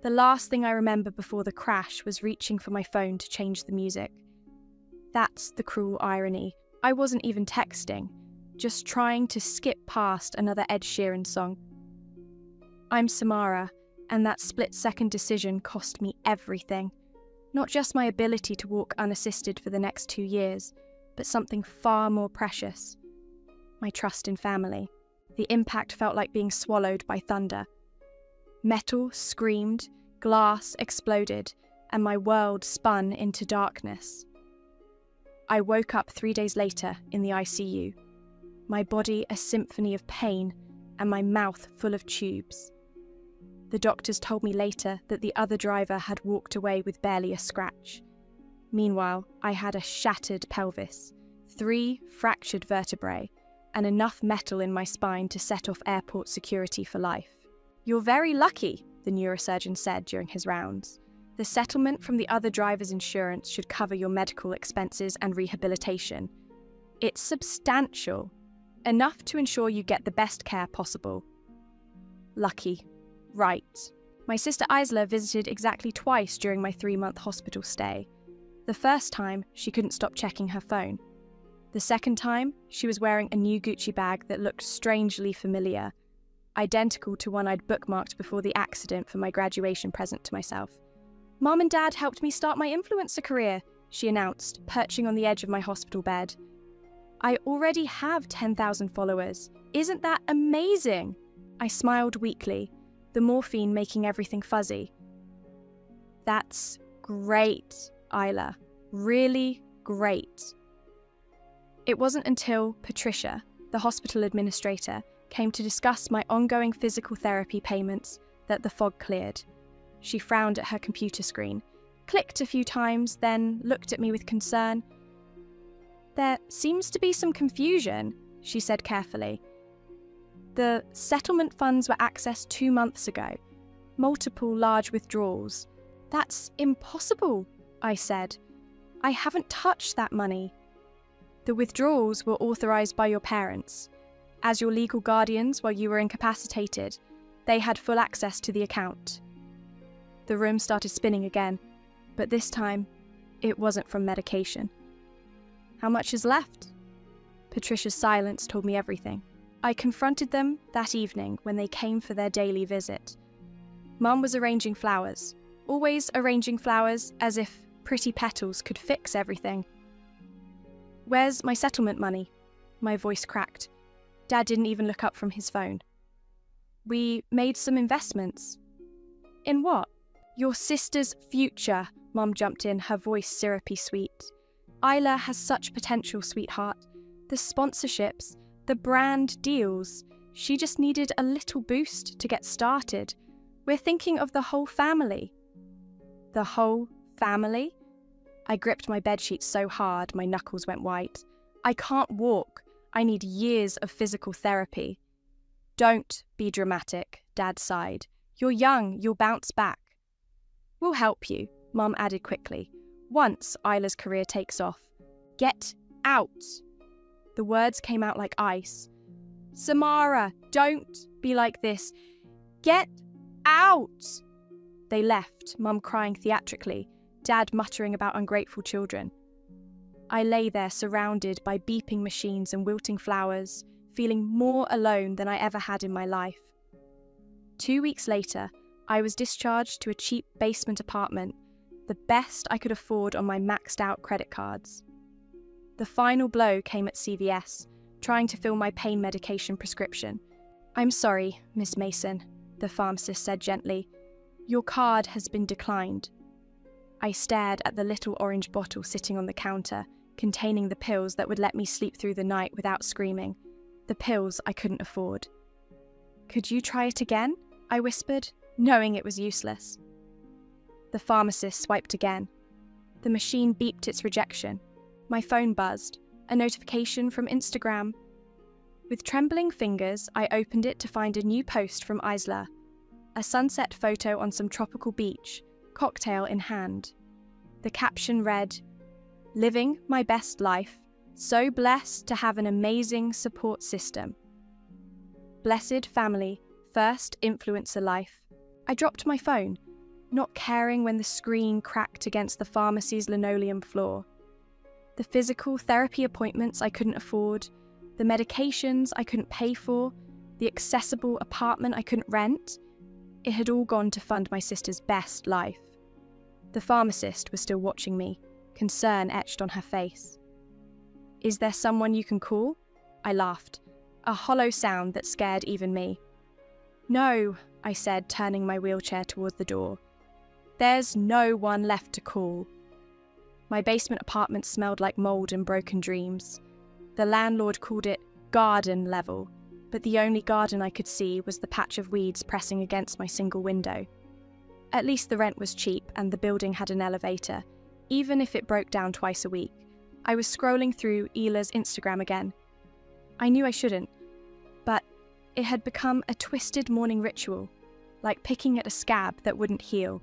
The last thing I remember before the crash was reaching for my phone to change the music. That's the cruel irony. I wasn't even texting, just trying to skip past another Ed Sheeran song. I'm Samara, and that split-second decision cost me everything. Not just my ability to walk unassisted for the next 2 years, but something far more precious. My trust in family. The impact felt like being swallowed by thunder. Metal screamed, glass exploded, and my world spun into darkness. I woke up 3 days later in the ICU, my body a symphony of pain and my mouth full of tubes. The doctors told me later that the other driver had walked away with barely a scratch. Meanwhile, I had a shattered pelvis, 3 fractured vertebrae, and enough metal in my spine to set off airport security for life. "You're very lucky," the neurosurgeon said during his rounds. "The settlement from the other driver's insurance should cover your medical expenses and rehabilitation. It's substantial, enough to ensure you get the best care possible." Lucky. Right. My sister Isla visited exactly twice during my 3-month hospital stay. The first time, she couldn't stop checking her phone. The second time, she was wearing a new Gucci bag that looked strangely familiar, identical to one I'd bookmarked before the accident for my graduation present to myself. "Mom and Dad helped me start my influencer career," she announced, perching on the edge of my hospital bed. "I already have 10,000 followers. Isn't that amazing?" I smiled weakly, the morphine making everything fuzzy. "That's great, Isla. Really great." It wasn't until Patricia, the hospital administrator, came to discuss my ongoing physical therapy payments that the fog cleared. She frowned at her computer screen, clicked a few times, then looked at me with concern. "There seems to be some confusion," she said carefully. "The settlement funds were accessed 2 months ago. Multiple large withdrawals." "That's impossible," I said. "I haven't touched that money." "The withdrawals were authorised by your parents. As your legal guardians while you were incapacitated, they had full access to the account." The room started spinning again, but this time, it wasn't from medication. "How much is left?" Patricia's silence told me everything. I confronted them that evening when they came for their daily visit. Mum was arranging flowers, always arranging flowers as if pretty petals could fix everything. "Where's my settlement money?" My voice cracked. Dad didn't even look up from his phone. "We made some investments." "In what?" "Your sister's future," Mum jumped in, her voice syrupy sweet. "Isla has such potential, sweetheart. The sponsorships, the brand deals. She just needed a little boost to get started. We're thinking of the whole family." "The whole family?" I gripped my bedsheet so hard my knuckles went white. "I can't walk. I need years of physical therapy." "Don't be dramatic," Dad sighed. "You're young, you'll bounce back." "We'll help you," Mum added quickly, "once Isla's career takes off. Get out." The words came out like ice. "Samara, don't be like this. Get out!" They left, Mum crying theatrically, Dad muttering about ungrateful children. I lay there surrounded by beeping machines and wilting flowers, feeling more alone than I ever had in my life. 2 weeks later, I was discharged to a cheap basement apartment, the best I could afford on my maxed-out credit cards. The final blow came at CVS, trying to fill my pain medication prescription. "I'm sorry, Miss Mason," the pharmacist said gently. "Your card has been declined." I stared at the little orange bottle sitting on the counter, containing the pills that would let me sleep through the night without screaming, the pills I couldn't afford. "Could you try it again?" I whispered, knowing it was useless. The pharmacist swiped again. The machine beeped its rejection. My phone buzzed, a notification from Instagram. With trembling fingers, I opened it to find a new post from Isla, a sunset photo on some tropical beach, cocktail in hand. The caption read, "Living my best life, so blessed to have an amazing support system. Blessed family, first influencer life." I dropped my phone. not caring when the screen cracked against the pharmacy's linoleum floor. The physical therapy appointments I couldn't afford, the medications I couldn't pay for, the accessible apartment I couldn't rent, it had all gone to fund my sister's best life. The pharmacist was still watching me, concern etched on her face. "Is there someone you can call?" I laughed, a hollow sound that scared even me. "No," I said, turning my wheelchair towards the door. "There's no one left to call." My basement apartment smelled like mold and broken dreams. The landlord called it garden level, but the only garden I could see was the patch of weeds pressing against my single window. At least the rent was cheap and the building had an elevator, even if it broke down twice a week. I was scrolling through Ila's Instagram again. I knew I shouldn't, but it had become a twisted morning ritual, like picking at a scab that wouldn't heal.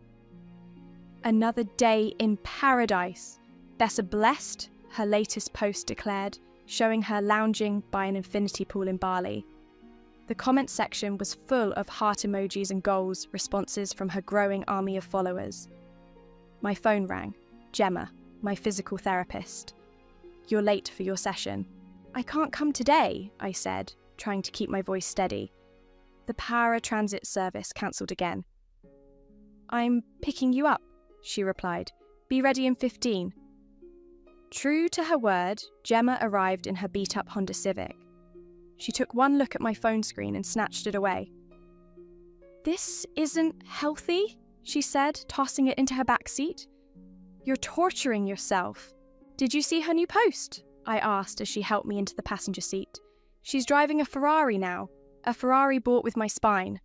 "Another day in paradise. Thessa blessed," her latest post declared, showing her lounging by an infinity pool in Bali. The comment section was full of heart emojis and goals responses from her growing army of followers. My phone rang. Gemma, my physical therapist. "You're late for your session." "I can't come today," I said, trying to keep my voice steady. The para-transit service cancelled again. "I'm picking you up," she replied. "Be ready in 15. True to her word, Gemma arrived in her beat-up Honda Civic. She took one look at my phone screen and snatched it away. "This isn't healthy," she said, tossing it into her back seat. "You're torturing yourself." "Did you see her new post?" I asked as she helped me into the passenger seat. "She's driving a Ferrari now, a Ferrari bought with my spine."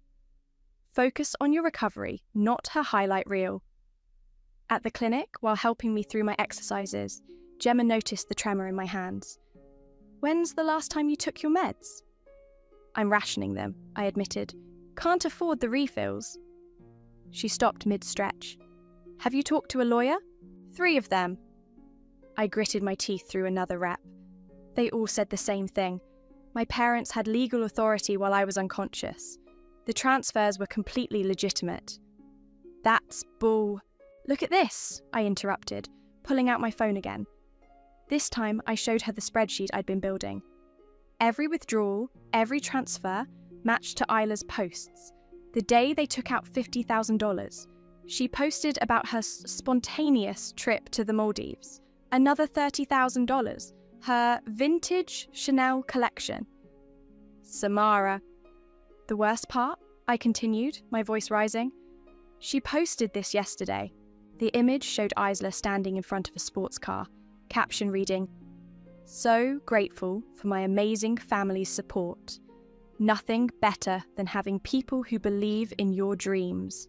Focus on your recovery, not her highlight reel. At the clinic, while helping me through my exercises, Gemma noticed the tremor in my hands. "When's the last time you took your meds?" "I'm rationing them," I admitted. "Can't afford the refills." She stopped mid-stretch. "Have you talked to a lawyer?" "3 of them." I gritted my teeth through another rep. They all said the same thing. My parents had legal authority while I was unconscious. The transfers were completely legitimate. "That's bull." "Look at this," I interrupted, pulling out my phone again. This time, I showed her the spreadsheet I'd been building. Every withdrawal, every transfer, matched to Isla's posts. The day they took out $50,000, she posted about her spontaneous trip to the Maldives. Another $30,000, her vintage Chanel collection. Samara. "The worst part?" I continued, my voice rising. "She posted this yesterday." The image showed Isla standing in front of a sports car, caption reading, "So grateful for my amazing family's support. Nothing better than having people who believe in your dreams.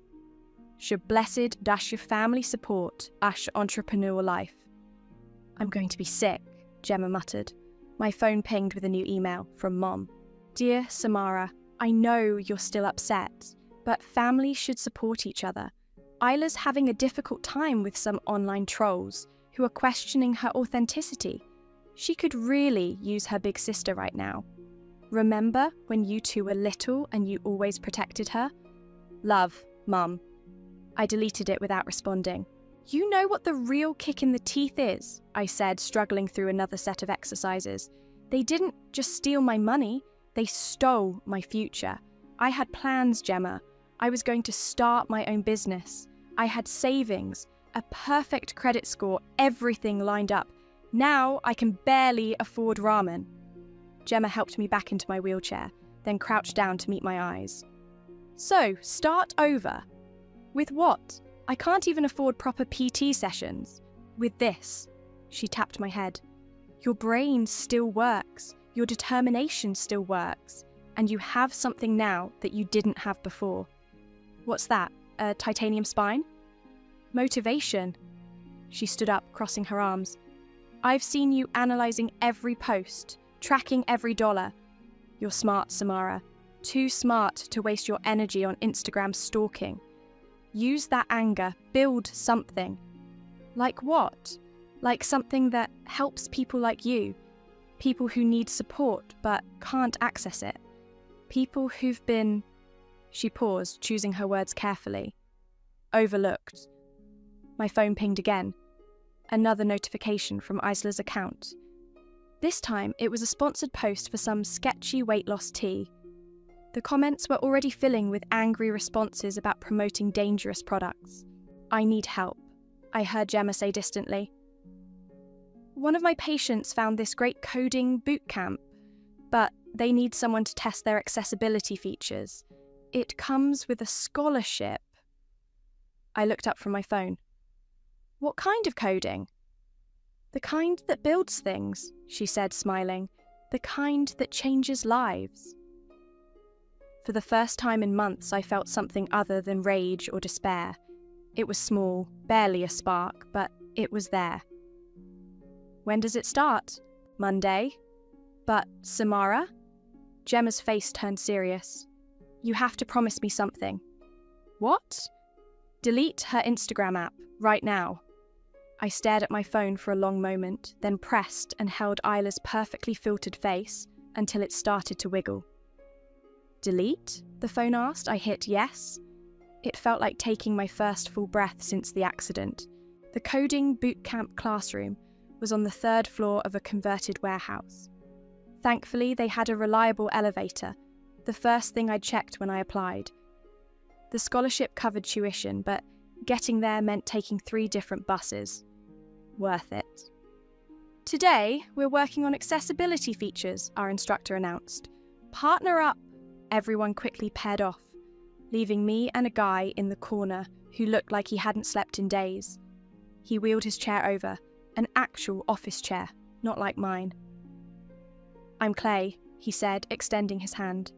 Your blessed dash your family support, ash entrepreneur life." "I'm going to be sick," Gemma muttered. My phone pinged with a new email from Mom. "Dear Samara, I know you're still upset, but families should support each other. Isla's having a difficult time with some online trolls who are questioning her authenticity. She could really use her big sister right now. Remember when you two were little and you always protected her? Love, Mum." I deleted it without responding. "You know what the real kick in the teeth is," I said, struggling through another set of exercises. "They didn't just steal my money, they stole my future. I had plans, Gemma. I was going to start my own business. I had savings, a perfect credit score, everything lined up. Now I can barely afford ramen." Gemma helped me back into my wheelchair, then crouched down to meet my eyes. "So, start over? With what? I can't even afford proper PT sessions. With this." She tapped my head. "Your brain still works, your determination still works, and you have something now that you didn't have before." "What's that? A titanium spine?" "Motivation." She stood up, crossing her arms. "I've seen you analysing every post, tracking every dollar. You're smart, Samara. Too smart to waste your energy on Instagram stalking. Use that anger, build something." "Like what?" "Like something that helps people like you. People who need support but can't access it. People who've been..." She paused, choosing her words carefully. Overlooked. My phone pinged again. Another notification from Isla's account. This time, it was a sponsored post for some sketchy weight loss tea. The comments were already filling with angry responses about promoting dangerous products. I need help, I heard Gemma say distantly. One of my patients found this great coding boot camp, but they need someone to test their accessibility features. It comes with a scholarship. I looked up from my phone. What kind of coding? The kind that builds things, she said, smiling. The kind that changes lives. For the first time in months, I felt something other than rage or despair. It was small, barely a spark, but it was there. When does it start? Monday. But, Samara? Gemma's face turned serious. You have to promise me something. What? Delete her Instagram app, right now. I stared at my phone for a long moment, then pressed and held Isla's perfectly filtered face until it started to wiggle. Delete? The phone asked. I hit yes. It felt like taking my first full breath since the accident. The coding bootcamp classroom was on the 3rd floor of a converted warehouse. Thankfully, they had a reliable elevator, the first thing I checked when I applied. The scholarship covered tuition, but getting there meant taking 3 different buses. Worth it. Today, we're working on accessibility features, our instructor announced. Partner up. Everyone quickly paired off, leaving me and a guy in the corner who looked like he hadn't slept in days. He wheeled his chair over, an actual office chair, not like mine. I'm Clay, he said, extending his hand.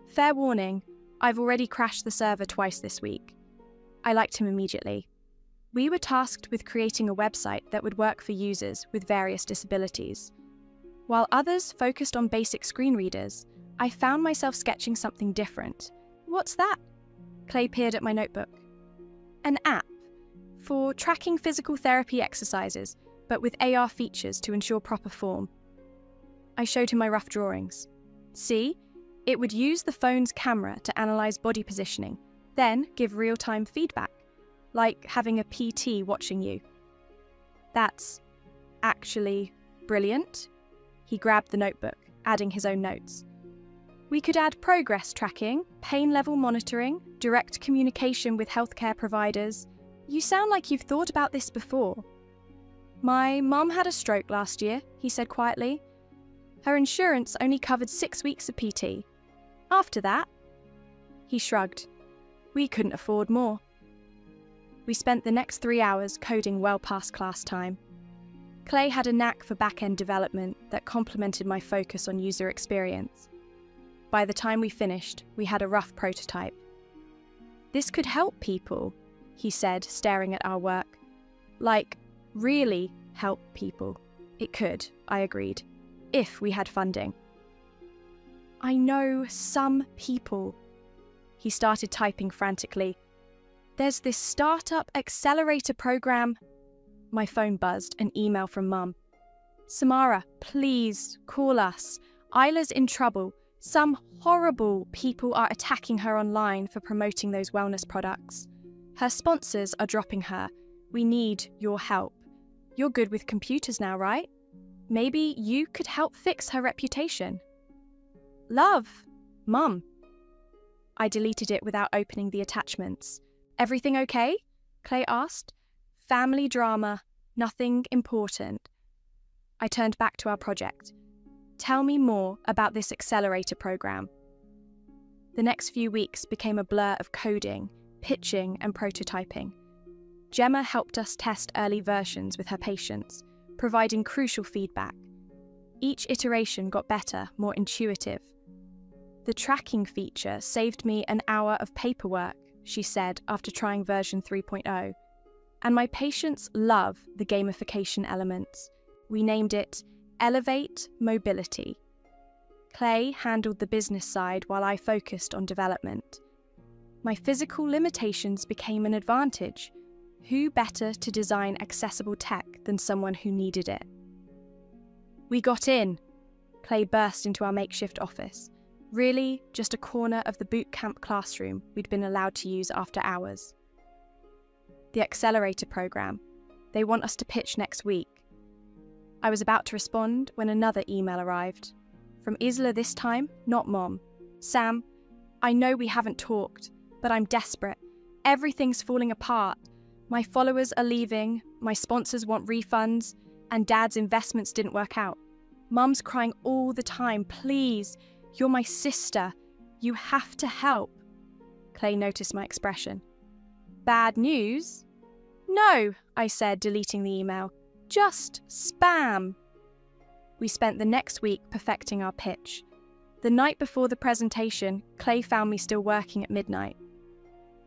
Fair warning, I've already crashed the server twice this week. I liked him immediately. We were tasked with creating a website that would work for users with various disabilities. While others focused on basic screen readers, I found myself sketching something different. What's that? Clay peered at my notebook. An app for tracking physical therapy exercises, but with AR features to ensure proper form. I showed him my rough drawings. See? It would use the phone's camera to analyze body positioning, then give real-time feedback, like having a PT watching you. That's actually brilliant. He grabbed the notebook, adding his own notes. We could add progress tracking, pain level monitoring, direct communication with healthcare providers. You sound like you've thought about this before. My mum had a stroke last year, he said quietly. Her insurance only covered 6 weeks of PT. After that, he shrugged. We couldn't afford more. We spent the next 3 hours coding well past class time. Clay had a knack for back-end development that complemented my focus on user experience. By the time we finished, we had a rough prototype. This could help people, he said, staring at our work. Like, really help people. It could, I agreed, if we had funding. I know some people. He started typing frantically. There's this startup accelerator program. My phone buzzed, an email from Mum. Samara, please call us. Isla's in trouble. Some horrible people are attacking her online for promoting those wellness products. Her sponsors are dropping her. We need your help. You're good with computers now, right? Maybe you could help fix her reputation. Love, Mum. I deleted it without opening the attachments. Everything okay? Clay asked. Family drama, nothing important. I turned back to our project. Tell me more about this accelerator program. The next few weeks became a blur of coding, pitching, and prototyping. Gemma helped us test early versions with her patients, providing crucial feedback. Each iteration got better, more intuitive. The tracking feature saved me an hour of paperwork, she said after trying version 3.0. And my patients love the gamification elements. We named it Elevate Mobility. Clay handled the business side while I focused on development. My physical limitations became an advantage. Who better to design accessible tech than someone who needed it? We got in. Clay burst into our makeshift office. Really, just a corner of the boot camp classroom we'd been allowed to use after hours. the accelerator program. They want us to pitch next week. I was about to respond when another email arrived. From Isla this time, not Mom. Sam, I know we haven't talked, but I'm desperate. Everything's falling apart. My followers are leaving, my sponsors want refunds, and Dad's investments didn't work out. Mum's crying all the time. Please, you're my sister. You have to help. Clay noticed my expression. Bad news? No, I said, deleting the email. Just spam. We spent the next week perfecting our pitch. The night before the presentation, Clay found me still working at midnight.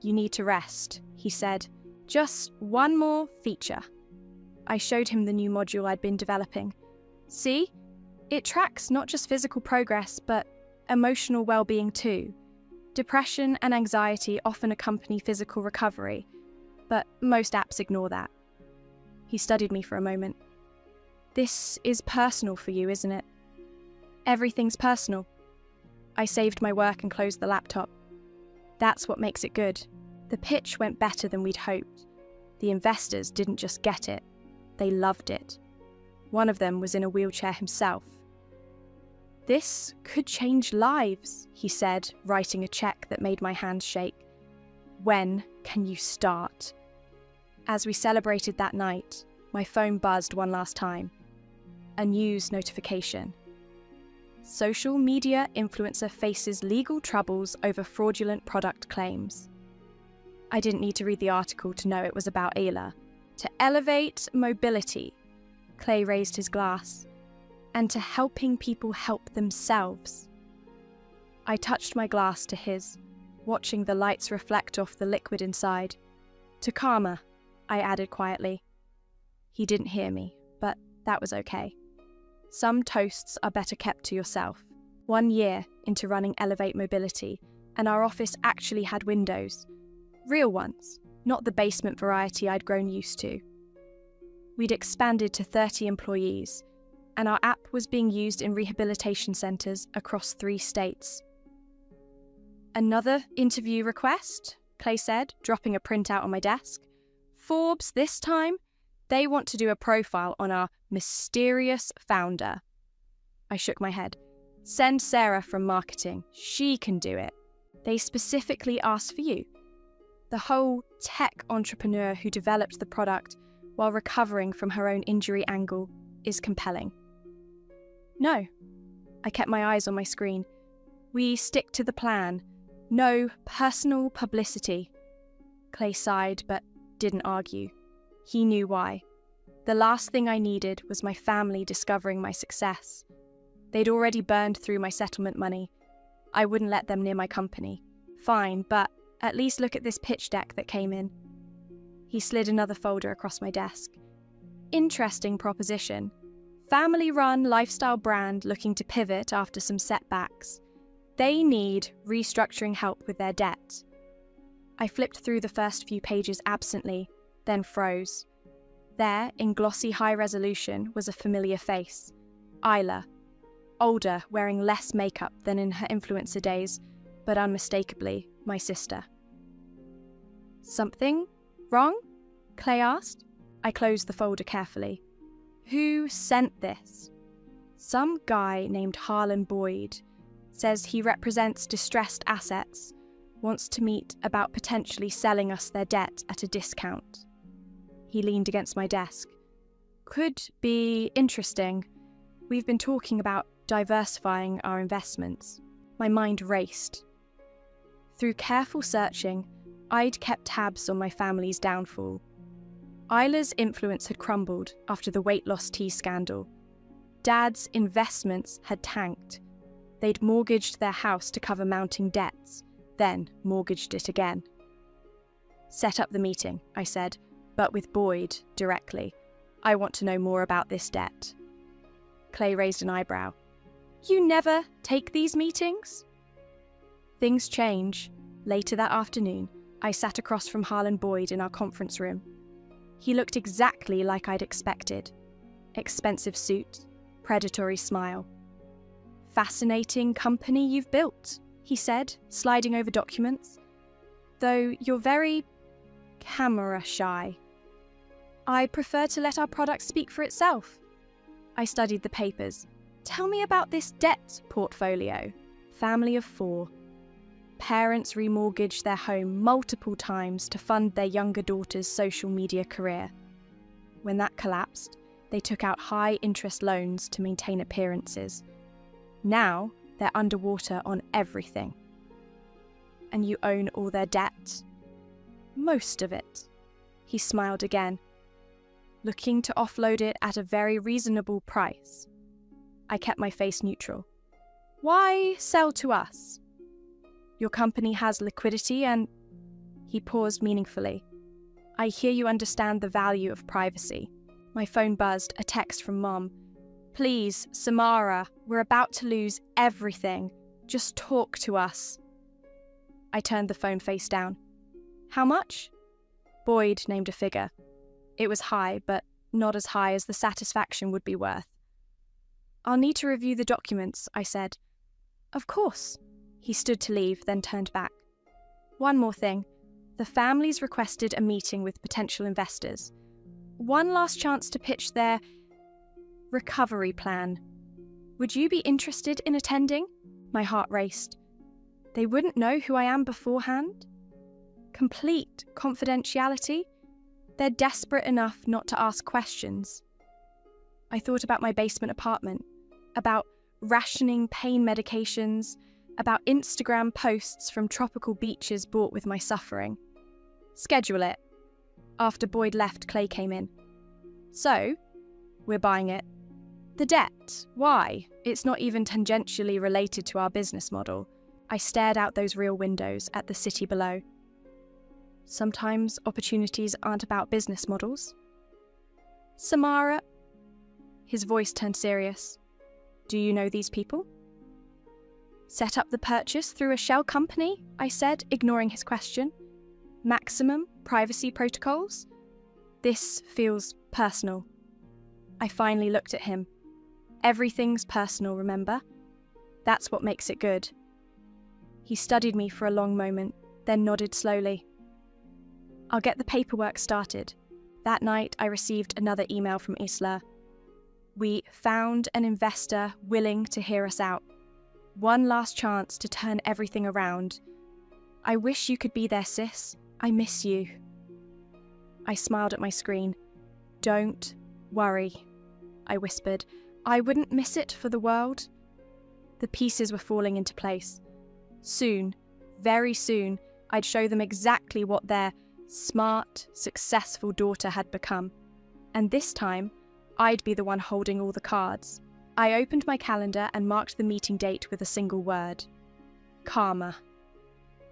You need to rest, he said. Just one more feature. I showed him the new module I'd been developing. See? It tracks not just physical progress, but emotional well-being too. Depression and anxiety often accompany physical recovery, but most apps ignore that. He studied me for a moment. This is personal for you, isn't it? Everything's personal. I saved my work and closed the laptop. That's what makes it good. The pitch went better than we'd hoped. The investors didn't just get it, they loved it. One of them was in a wheelchair himself. This could change lives, he said, writing a check that made my hands shake. When can you start? As we celebrated that night, my phone buzzed one last time. A news notification. Social media influencer faces legal troubles over fraudulent product claims. I didn't need to read the article to know it was about AITA. To elevate mobility, Clay raised his glass, and to helping people help themselves. I touched my glass to his, watching the lights reflect off the liquid inside. To karma, I added quietly. He didn't hear me, but that was okay. Some toasts are better kept to yourself. 1 year into running Elevate Mobility, and our office actually had windows. Real ones, not the basement variety I'd grown used to. We'd expanded to 30 employees, and our app was being used in rehabilitation centres across 3 states. Another interview request, Clay said, dropping a printout on my desk. Forbes this time? They want to do a profile on our mysterious founder. I shook my head. Send Sarah from marketing. She can do it. They specifically asked for you. The whole tech entrepreneur who developed the product while recovering from her own injury angle is compelling. No. I kept my eyes on my screen. We stick to the plan. No personal publicity. Clay sighed, but didn't argue. He knew why. The last thing I needed was my family discovering my success. They'd already burned through my settlement money. I wouldn't let them near my company. Fine, but at least look at this pitch deck that came in. He slid another folder across my desk. Interesting proposition. Family-run lifestyle brand looking to pivot after some setbacks. They need restructuring help with their debt. I flipped through the first few pages absently, then froze. There, in glossy high resolution, was a familiar face. Isla. Older, wearing less makeup than in her influencer days, but unmistakably my sister. Something wrong? Clay asked. I closed the folder carefully. Who sent this? Some guy named Harlan Boyd. Says he represents distressed assets. Wants to meet about potentially selling us their debt at a discount. He leaned against my desk. Could be interesting. We've been talking about diversifying our investments. My mind raced. Through careful searching, I'd kept tabs on my family's downfall. Isla's influence had crumbled after the weight loss tea scandal. Dad's investments had tanked. They'd mortgaged their house to cover mounting debts, then mortgaged it again. Set up the meeting, I said, but with Boyd directly. I want to know more about this debt. Clay raised an eyebrow. You never take these meetings? Things change. Later that afternoon, I sat across from Harlan Boyd in our conference room. He looked exactly like I'd expected. Expensive suit, predatory smile. Fascinating company you've built, he said, sliding over documents. Though you're very camera shy. I prefer to let our product speak for itself. I studied the papers. Tell me about this debt portfolio. Family of 4. Parents remortgaged their home multiple times to fund their younger daughter's social media career. When that collapsed, they took out high-interest loans to maintain appearances. Now, they're underwater on everything. And you own all their debt? Most of it. He smiled again, looking to offload it at a very reasonable price. I kept my face neutral. Why sell to us? Your company has liquidity and... He paused meaningfully. I hear you understand the value of privacy. My phone buzzed, a text from Mom. Please, Samara, we're about to lose everything. Just talk to us. I turned the phone face down. How much? Boyd named a figure. It was high, but not as high as the satisfaction would be worth. I'll need to review the documents, I said. Of course. He stood to leave, then turned back. One more thing. The families requested a meeting with potential investors. One last chance to pitch their recovery plan. Would you be interested in attending? My heart raced. They wouldn't know who I am beforehand? Complete confidentiality? They're desperate enough not to ask questions. I thought about my basement apartment, about rationing pain medications, about Instagram posts from tropical beaches bought with my suffering. Schedule it. After Boyd left, Clay came in. So, we're buying it. The debt. Why? It's not even tangentially related to our business model. I stared out those real windows at the city below. Sometimes opportunities aren't about business models. Samara. His voice turned serious. Do you know these people? Set up the purchase through a shell company, I said, ignoring his question. Maximum privacy protocols? This feels personal. I finally looked at him. Everything's personal, remember? That's what makes it good. He studied me for a long moment, then nodded slowly. I'll get the paperwork started. That night, I received another email from Isla. We found an investor willing to hear us out. One last chance to turn everything around. I wish you could be there, sis. I miss you. I smiled at my screen. Don't worry, I whispered. I wouldn't miss it for the world. The pieces were falling into place. Soon, very soon, I'd show them exactly what their smart, successful daughter had become. And this time, I'd be the one holding all the cards. I opened my calendar and marked the meeting date with a single word. Karma.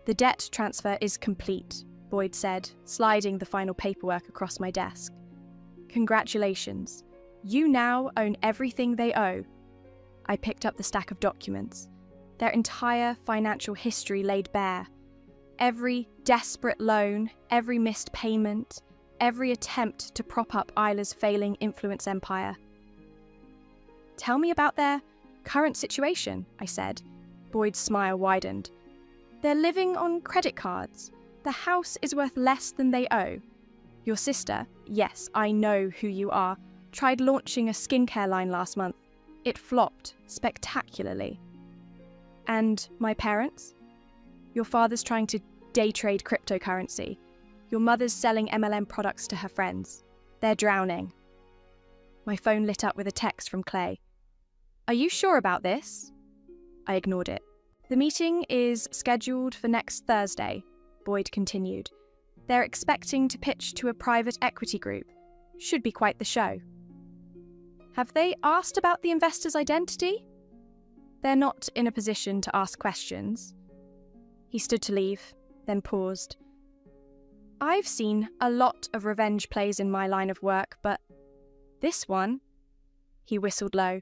The debt transfer is complete, Boyd said, sliding the final paperwork across my desk. Congratulations. You now own everything they owe. I picked up the stack of documents. Their entire financial history laid bare. Every desperate loan, every missed payment, every attempt to prop up Isla's failing influence empire. Tell me about their current situation, I said. Boyd's smile widened. They're living on credit cards. The house is worth less than they owe. Your sister, yes, I know who you are, tried launching a skincare line last month. It flopped spectacularly. And my parents? Your father's trying to day trade cryptocurrency. Your mother's selling MLM products to her friends. They're drowning. My phone lit up with a text from Clay. Are you sure about this? I ignored it. The meeting is scheduled for next Thursday, Boyd continued. They're expecting to pitch to a private equity group. Should be quite the show. Have they asked about the investor's identity? They're not in a position to ask questions. He stood to leave, then paused. I've seen a lot of revenge plays in my line of work, but this one, he whistled low.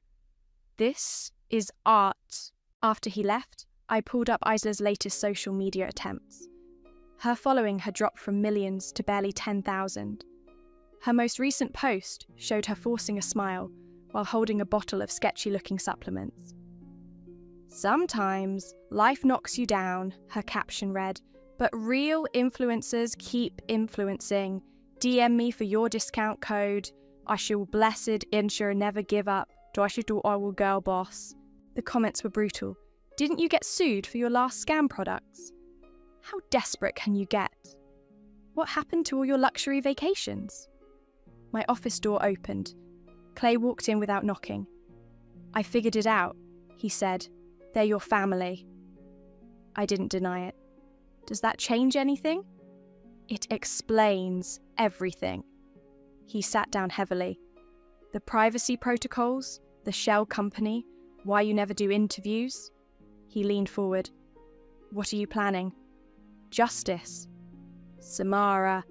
This is art. After he left, I pulled up Isla's latest social media attempts. Her following had dropped from millions to barely 10,000. Her most recent post showed her forcing a smile while holding a bottle of sketchy-looking supplements. Sometimes life knocks you down, her caption read, But real influencers keep influencing. DM me for your discount code. I shall blessed ensure never give up. I will girl boss. The comments were brutal. Didn't you get sued for your last scam products? How desperate can you get? What happened to all your luxury vacations? My office door opened. Clay walked in without knocking. I figured it out, he said. They're your family. I didn't deny it. Does that change anything? It explains everything. He sat down heavily. The privacy protocols, the shell company, why you never do interviews. He leaned forward. What are you planning? Justice. Samara.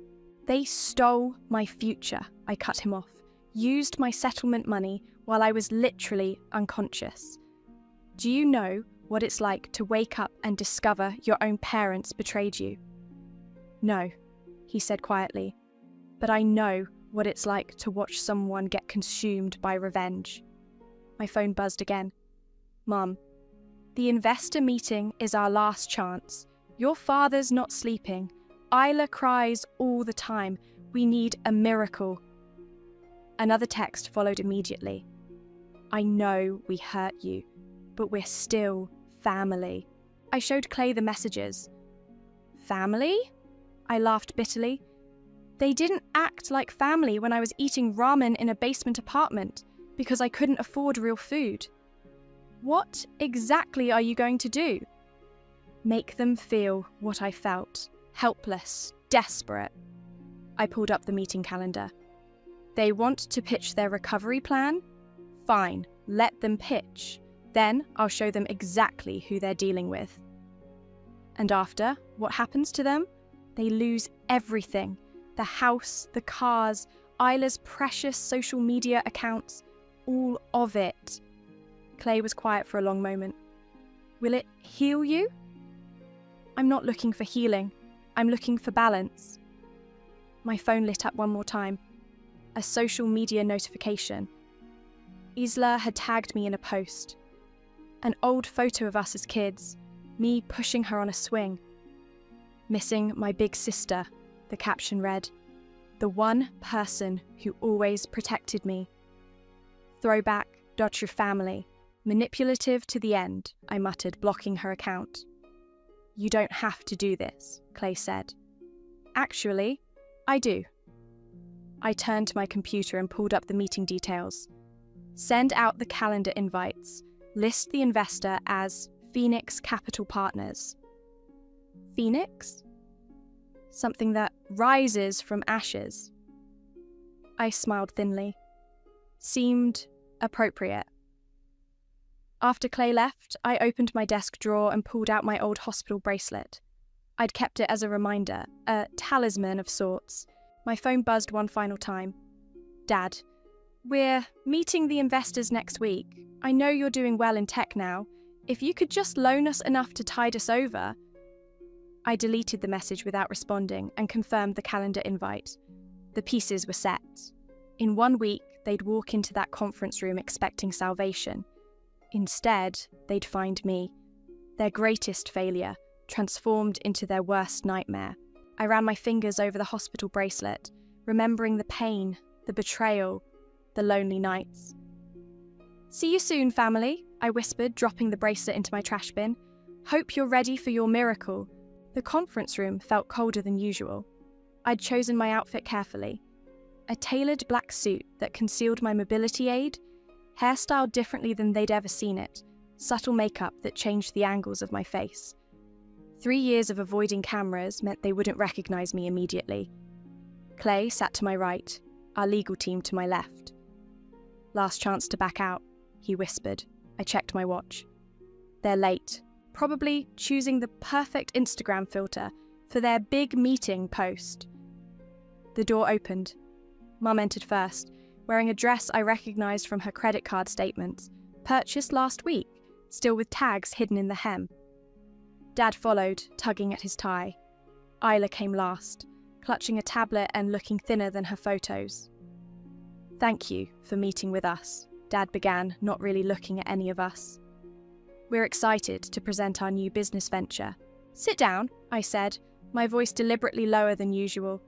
They stole my future, I cut him off. Used my settlement money while I was literally unconscious. Do you know what it's like to wake up and discover your own parents betrayed you? No, he said quietly, but I know what it's like to watch someone get consumed by revenge. My phone buzzed again. Mum, the investor meeting is our last chance. Your father's not sleeping. Isla cries all the time. We need a miracle. Another text followed immediately. I know we hurt you, but we're still family. I showed Clay the messages. Family? I laughed bitterly. They didn't act like family when I was eating ramen in a basement apartment because I couldn't afford real food. What exactly are you going to do? Make them feel what I felt. Helpless, desperate. I pulled up the meeting calendar. They want to pitch their recovery plan? Fine, let them pitch. Then I'll show them exactly who they're dealing with. And after, what happens to them? They lose everything. The house, the cars, Isla's precious social media accounts, all of it. Clay was quiet for a long moment. Will it heal you? I'm not looking for healing. I'm looking for balance. My phone lit up one more time. A social media notification. Isla had tagged me in a post. An old photo of us as kids, me pushing her on a swing. Missing my big sister, the caption read. The one person who always protected me. Throwback, Dodger family. Manipulative to the end, I muttered, blocking her account. You don't have to do this, Clay said. Actually, I do. I turned to my computer and pulled up the meeting details. Send out the calendar invites. List the investor as Phoenix Capital Partners. Phoenix? Something that rises from ashes. I smiled thinly. Seemed appropriate. After Clay left, I opened my desk drawer and pulled out my old hospital bracelet. I'd kept it as a reminder, a talisman of sorts. My phone buzzed one final time. Dad, we're meeting the investors next week. I know you're doing well in tech now. If you could just loan us enough to tide us over. I deleted the message without responding and confirmed the calendar invite. The pieces were set. In 1 week, they'd walk into that conference room expecting salvation. Instead, they'd find me, their greatest failure, transformed into their worst nightmare. I ran my fingers over the hospital bracelet, remembering the pain, the betrayal, the lonely nights. See you soon, family, I whispered, dropping the bracelet into my trash bin. Hope you're ready for your miracle. The conference room felt colder than usual. I'd chosen my outfit carefully. A tailored black suit that concealed my mobility aid, hairstyled differently than they'd ever seen it, subtle makeup that changed the angles of my face. 3 years of avoiding cameras meant they wouldn't recognize me immediately. Clay sat to my right, our legal team to my left. Last chance to back out, he whispered. I checked my watch. They're late, probably choosing the perfect Instagram filter for their big meeting post. The door opened. Mum entered first, wearing a dress I recognized from her credit card statements, purchased last week, still with tags hidden in the hem. Dad followed, tugging at his tie. Isla came last, clutching a tablet and looking thinner than her photos. Thank you for meeting with us, Dad began, not really looking at any of us. We're excited to present our new business venture. Sit down, I said, my voice deliberately lower than usual.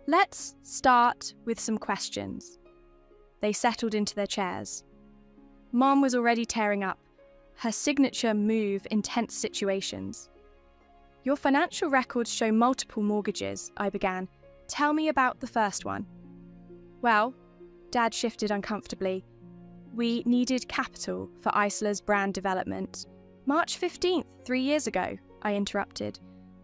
Let's start with some questions. They settled into their chairs. Mom was already tearing up, her signature move in tense situations. Your financial records show multiple mortgages, I began. Tell me about the first one. Well, Dad shifted uncomfortably. We needed capital for Isla's brand development. March 15th, 3 years ago, I interrupted.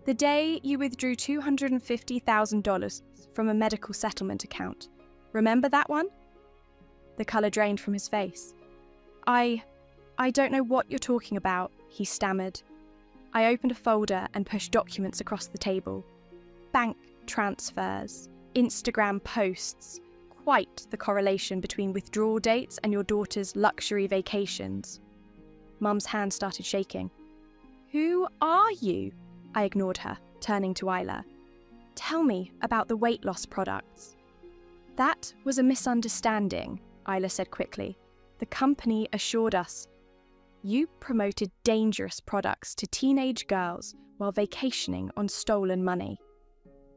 The day you withdrew $250,000 from a medical settlement account. Remember that one? The colour drained from his face. I don't know what you're talking about, he stammered. I opened a folder and pushed documents across the table. Bank transfers, Instagram posts, quite the correlation between withdrawal dates and your daughter's luxury vacations. Mum's hand started shaking. Who are you? I ignored her, turning to Isla. Tell me about the weight loss products. That was a misunderstanding, Isla said quickly. The company assured us. You promoted dangerous products to teenage girls while vacationing on stolen money.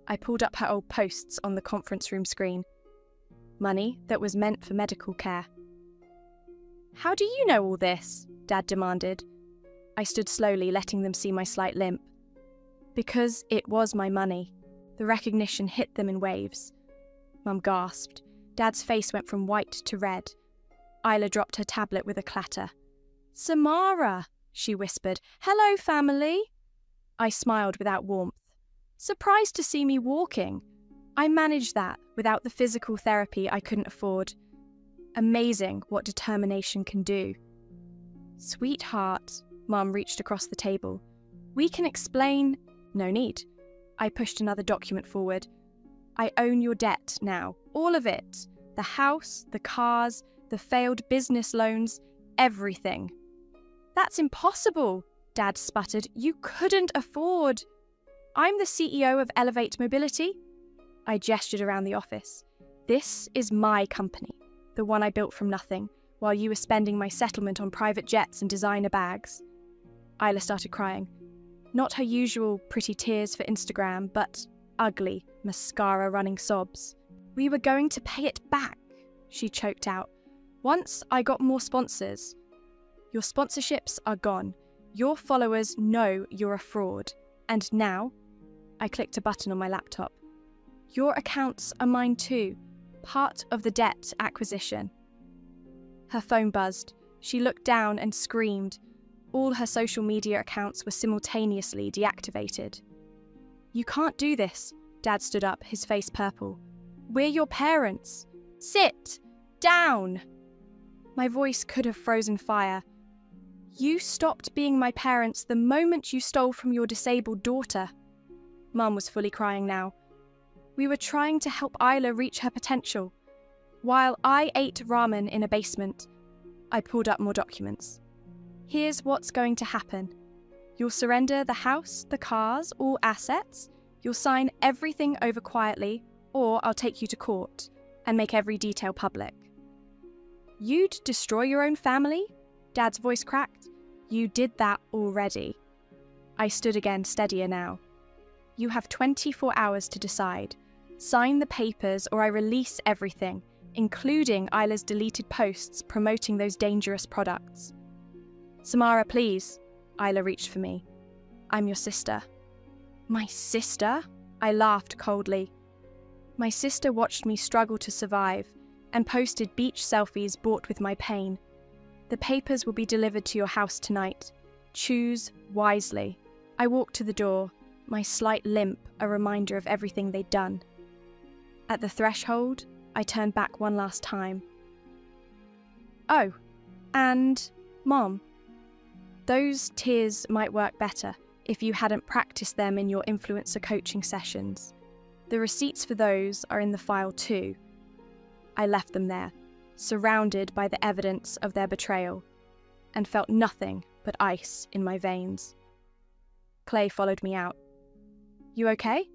I pulled up her old posts on the conference room screen. Money that was meant for medical care. How do you know all this? Dad demanded. I stood slowly, letting them see my slight limp. Because it was my money. The recognition hit them in waves. Mum gasped. Dad's face went from white to red. Isla dropped her tablet with a clatter. Samara, she whispered. Hello, family. I smiled without warmth. Surprised to see me walking. I managed that without the physical therapy I couldn't afford. Amazing what determination can do. Sweetheart, Mum reached across the table. We can explain. No need. I pushed another document forward. I own your debt now, all of it. The house, the cars, the failed business loans, everything. That's impossible, Dad sputtered. You couldn't afford. I'm the CEO of Elevate Mobility. I gestured around the office. This is my company, the one I built from nothing, while you were spending my settlement on private jets and designer bags. Isla started crying. Not her usual pretty tears for Instagram, but ugly, mascara-running sobs. We were going to pay it back, she choked out. Once I got more sponsors. Your sponsorships are gone. Your followers know you're a fraud. And now, I clicked a button on my laptop. Your accounts are mine too, part of the debt acquisition. Her phone buzzed. She looked down and screamed. All her social media accounts were simultaneously deactivated. You can't do this, Dad stood up, his face purple. We're your parents. Sit down. My voice could have frozen fire. You stopped being my parents the moment you stole from your disabled daughter. Mum was fully crying now. We were trying to help Isla reach her potential. While I ate ramen in a basement, I pulled up more documents. Here's what's going to happen. You'll surrender the house, the cars, all assets. You'll sign everything over quietly, or I'll take you to court and make every detail public. You'd destroy your own family? Dad's voice cracked. You did that already. I stood again, steadier now. You have 24 hours to decide. Sign the papers or I release everything, including Isla's deleted posts promoting those dangerous products. Samara, please. Isla reached for me. I'm your sister. My sister? I laughed coldly. My sister watched me struggle to survive and posted beach selfies bought with my pain. The papers will be delivered to your house tonight. Choose wisely. I walked to the door, my slight limp a reminder of everything they'd done. At the threshold, I turned back one last time. Oh, and Mom. Those tears might work better if you hadn't practiced them in your influencer coaching sessions. The receipts for those are in the file too. I left them there, surrounded by the evidence of their betrayal, and felt nothing but ice in my veins. Clay followed me out. You okay?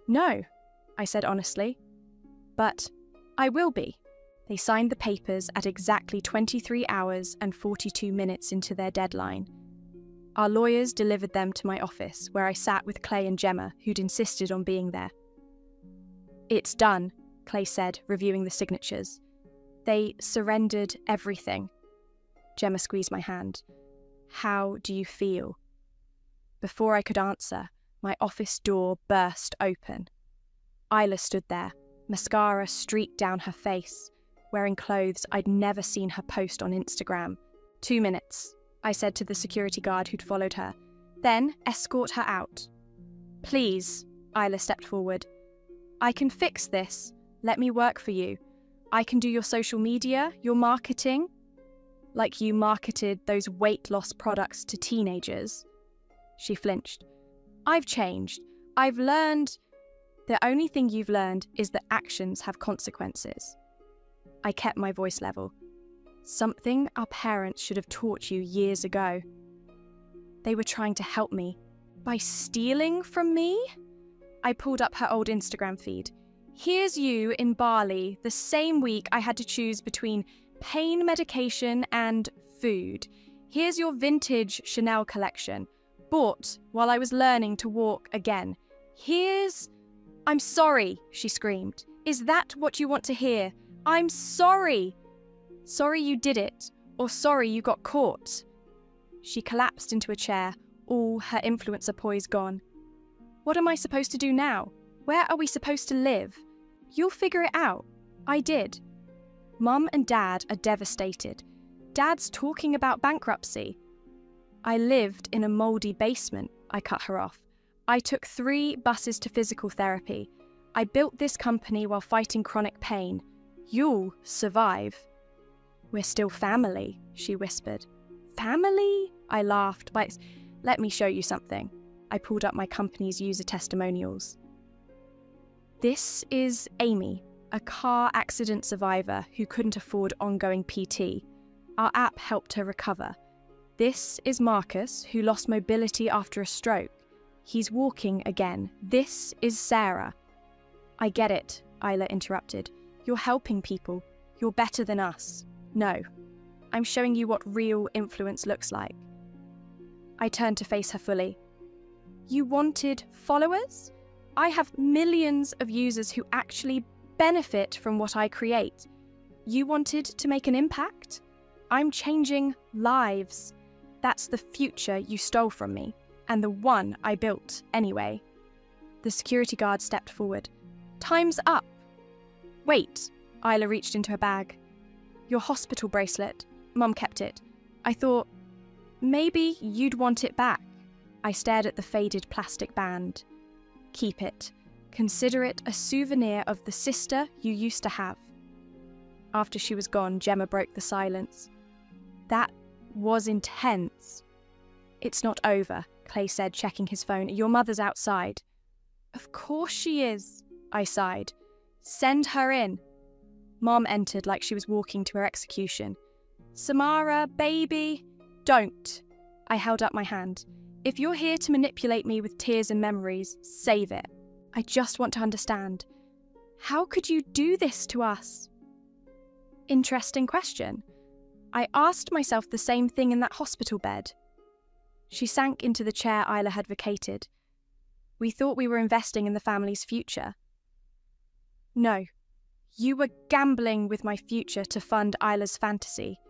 No, I said honestly. But I will be. They signed the papers at exactly 23 hours and 42 minutes into their deadline. Our lawyers delivered them to my office, where I sat with Clay and Gemma, who'd insisted on being there. "It's done," Clay said, reviewing the signatures. "They surrendered everything." Gemma squeezed my hand. "How do you feel?" Before I could answer, my office door burst open. Isla stood there, mascara streaked down her face, wearing clothes I'd never seen her post on Instagram. 2 minutes, I said to the security guard who'd followed her. "Then escort her out." "Please," Isla stepped forward. "I can fix this. Let me work for you. I can do your social media, your marketing." "Like you marketed those weight loss products to teenagers." She flinched. "I've changed. I've learned." "The only thing you've learned is that actions have consequences." I kept my voice level. "Something our parents should have taught you years ago." "They were trying to help me. By stealing from me?" I pulled up her old Instagram feed. "Here's you in Bali the same week I had to choose between pain medication and food. Here's your vintage Chanel collection, bought while I was learning to walk again. Here's..." "I'm sorry," she screamed. "Is that what you want to hear? I'm sorry." "Sorry you did it, or sorry you got caught." She collapsed into a chair, all her influencer poise gone. "What am I supposed to do now? Where are we supposed to live?" "You'll figure it out." I did. "Mum and Dad are devastated. Dad's talking about bankruptcy." "I lived in a mouldy basement," I cut her off. "I took 3 buses to physical therapy. I built this company while fighting chronic pain. You'll survive." "We're still family," she whispered. "Family?" I laughed. "Let me show you something." I pulled up my company's user testimonials. "This is Amy, a car accident survivor who couldn't afford ongoing PT. Our app helped her recover. This is Marcus, who lost mobility after a stroke. He's walking again. This is Sarah." "I get it," Isla interrupted. "You're helping people. You're better than us." "No, I'm showing you what real influence looks like." I turned to face her fully. "You wanted followers? I have millions of users who actually benefit from what I create. You wanted to make an impact? I'm changing lives. That's the future you stole from me, and the one I built anyway." The security guard stepped forward. "Time's up." "Wait," Isla reached into her bag. "Your hospital bracelet. Mum kept it. I thought, maybe you'd want it back." I stared at the faded plastic band. "Keep it. Consider it a souvenir of the sister you used to have." After she was gone, Gemma broke the silence. "That was intense." "It's not over," Clay said, checking his phone. "Your mother's outside." "Of course she is," I sighed. "Send her in." Mom entered like she was walking to her execution. "Samara, baby." "Don't." I held up my hand. "If you're here to manipulate me with tears and memories, save it. I just want to understand. How could you do this to us?" Interesting question. I asked myself the same thing in that hospital bed. She sank into the chair Isla had vacated. "We thought we were investing in the family's future." "No. You were gambling with my future to fund Isla's fantasy."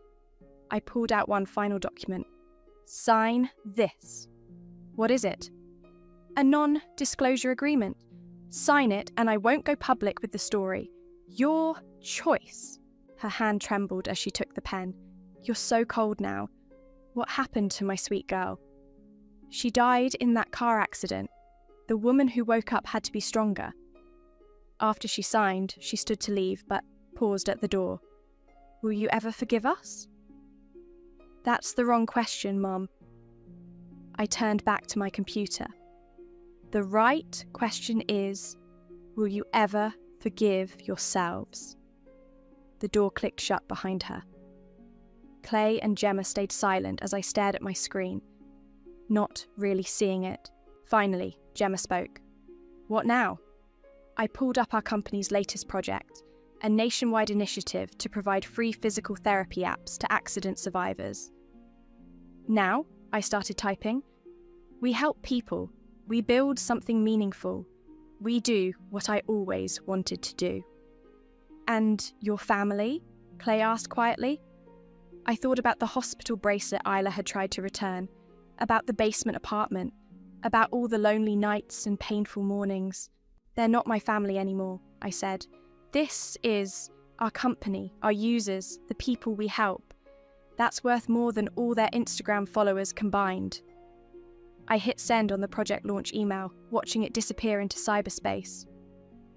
I pulled out one final document. "Sign this." "What is it?" "A non-disclosure agreement. Sign it and I won't go public with the story. Your choice." Her hand trembled as she took the pen. "You're so cold now. What happened to my sweet girl?" "She died in that car accident. The woman who woke up had to be stronger." After she signed, she stood to leave, but paused at the door. "Will you ever forgive us?" "That's the wrong question, Mom." I turned back to my computer. "The right question is, will you ever forgive yourselves?" The door clicked shut behind her. Clay and Gemma stayed silent as I stared at my screen, not really seeing it. Finally, Gemma spoke. "What now?" I pulled up our company's latest project, a nationwide initiative to provide free physical therapy apps to accident survivors. "Now?" I started typing. We help people. We build something meaningful. We do what I always wanted to do. And your family? Clay asked quietly. I thought about the hospital bracelet Isla had tried to return, about the basement apartment, about all the lonely nights and painful mornings. They're not my family anymore, I said. This is our company, our users, the people we help. That's worth more than all their Instagram followers combined. I hit send on the project launch email, watching it disappear into cyberspace.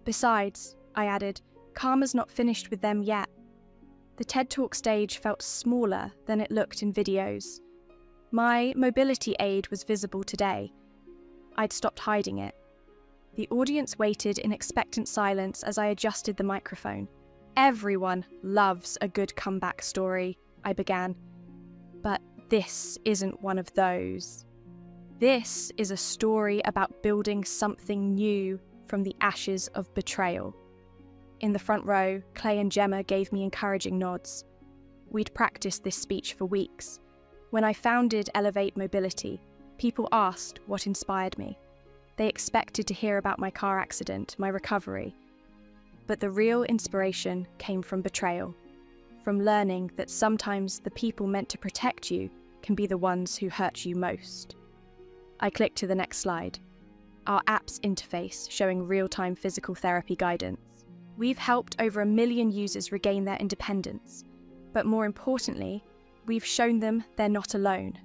Besides, I added, Karma's not finished with them yet. The TED Talk stage felt smaller than it looked in videos. My mobility aid was visible today. I'd stopped hiding it. The audience waited in expectant silence as I adjusted the microphone. Everyone loves a good comeback story, I began. But this isn't one of those. This is a story about building something new from the ashes of betrayal. In the front row, Clay and Gemma gave me encouraging nods. We'd practiced this speech for weeks. When I founded Elevate Mobility, people asked what inspired me. They expected to hear about my car accident, my recovery. But the real inspiration came from betrayal, from learning that sometimes the people meant to protect you can be the ones who hurt you most. I clicked to the next slide. Our app's interface showing real-time physical therapy guidance. We've helped over 1 million users regain their independence. But more importantly, we've shown them they're not alone,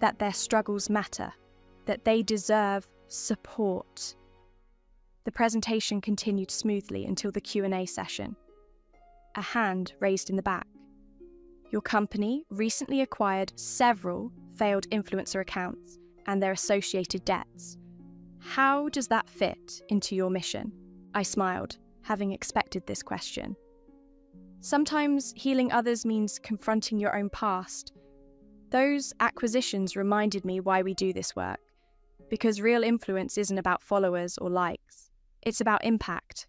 that their struggles matter, that they deserve support. The presentation continued smoothly until the Q&A session. A hand raised in the back. Your company recently acquired several failed influencer accounts and their associated debts. How does that fit into your mission? I smiled, having expected this question. Sometimes healing others means confronting your own past. Those acquisitions reminded me why we do this work, because real influence isn't about followers or likes. It's about impact.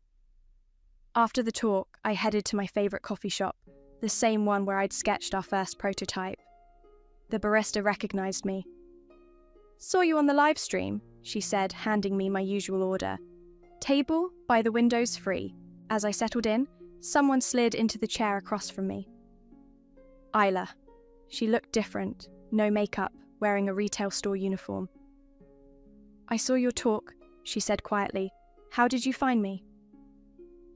After the talk, I headed to my favourite coffee shop, the same one where I'd sketched our first prototype. The barista recognised me. "Saw you on the live stream," she said, handing me my usual order. "Table by the windows free." As I settled in, someone slid into the chair across from me. Isla. She looked different, no makeup, wearing a retail store uniform. "I saw your talk," she said quietly. "How did you find me?"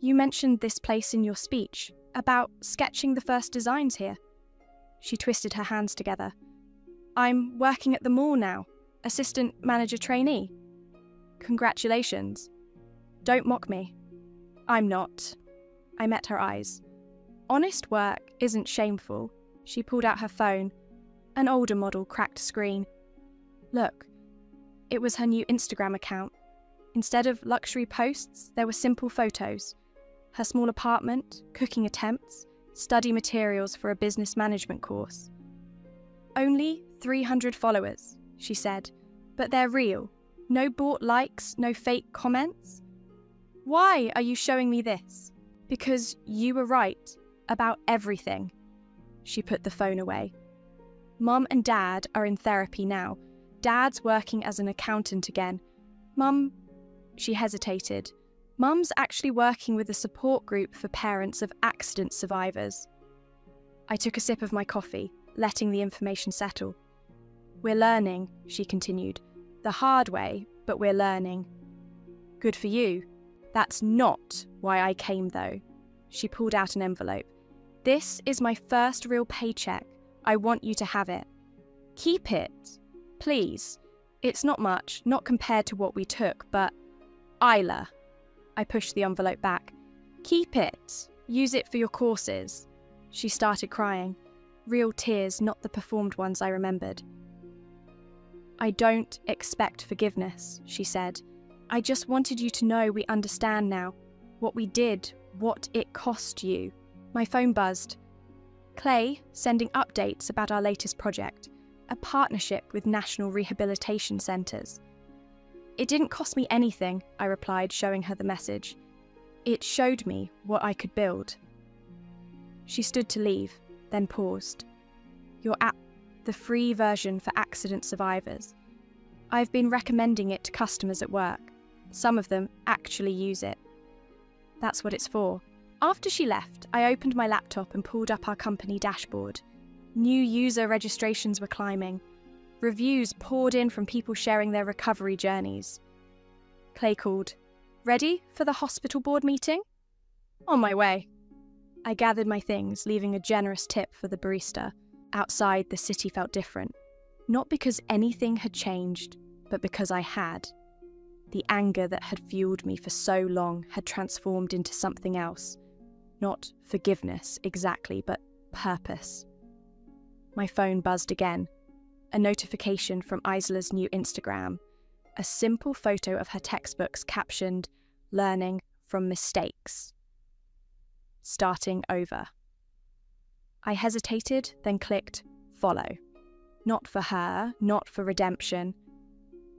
"You mentioned this place in your speech, about sketching the first designs here." She twisted her hands together. "I'm working at the mall now, assistant manager trainee." "Congratulations." "Don't mock me." "I'm not." I met her eyes. "Honest work isn't shameful." She pulled out her phone. An older model cracked screen. Look, it was her new Instagram account. Instead of luxury posts, there were simple photos. Her small apartment, cooking attempts, study materials for a business management course. "Only 300 followers," she said, "but they're real. No bought likes, no fake comments." "Why are you showing me this?" "Because you were right about everything." She put the phone away. "Mum and Dad are in therapy now. Dad's working as an accountant again. Mum..." She hesitated. "Mum's actually working with a support group for parents of accident survivors." I took a sip of my coffee, letting the information settle. "We're learning," she continued. "The hard way, but we're learning." "Good for you." "That's not why I came, though." She pulled out an envelope. "This is my first real paycheck. I want you to have it. Keep it, please. It's not much, not compared to what we took, but..." "Isla." I pushed the envelope back. "Keep it. Use it for your courses." She started crying. Real tears, not the performed ones I remembered. "I don't expect forgiveness," she said. "I just wanted you to know we understand now. What we did, what it cost you." My phone buzzed. Clay sending updates about our latest project, a partnership with national rehabilitation centres. "It didn't cost me anything," I replied, showing her the message. "It showed me what I could build." She stood to leave, then paused. "Your app the free version for accident survivors. I've been recommending it to customers at work. Some of them actually use it. That's what it's for. After she left, I opened my laptop and pulled up our company dashboard. New user registrations were climbing. Reviews poured in from people sharing their recovery journeys. Clay called, "Ready for the hospital board meeting?" "On my way." I gathered my things, leaving a generous tip for the barista. Outside, the city felt different. Not because anything had changed, but because I had. The anger that had fueled me for so long had transformed into something else. Not forgiveness, exactly, but purpose. My phone buzzed again. A notification from Isla's new Instagram. A simple photo of her textbooks captioned, "Learning from mistakes. Starting over." I hesitated, then clicked follow. Not for her, not for redemption,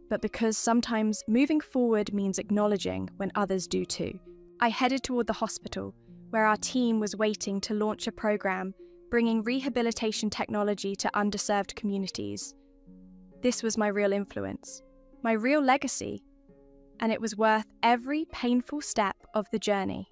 but because sometimes moving forward means acknowledging when others do too. I headed toward the hospital, where our team was waiting to launch a program bringing rehabilitation technology to underserved communities. This was my real influence, my real legacy, and it was worth every painful step of the journey.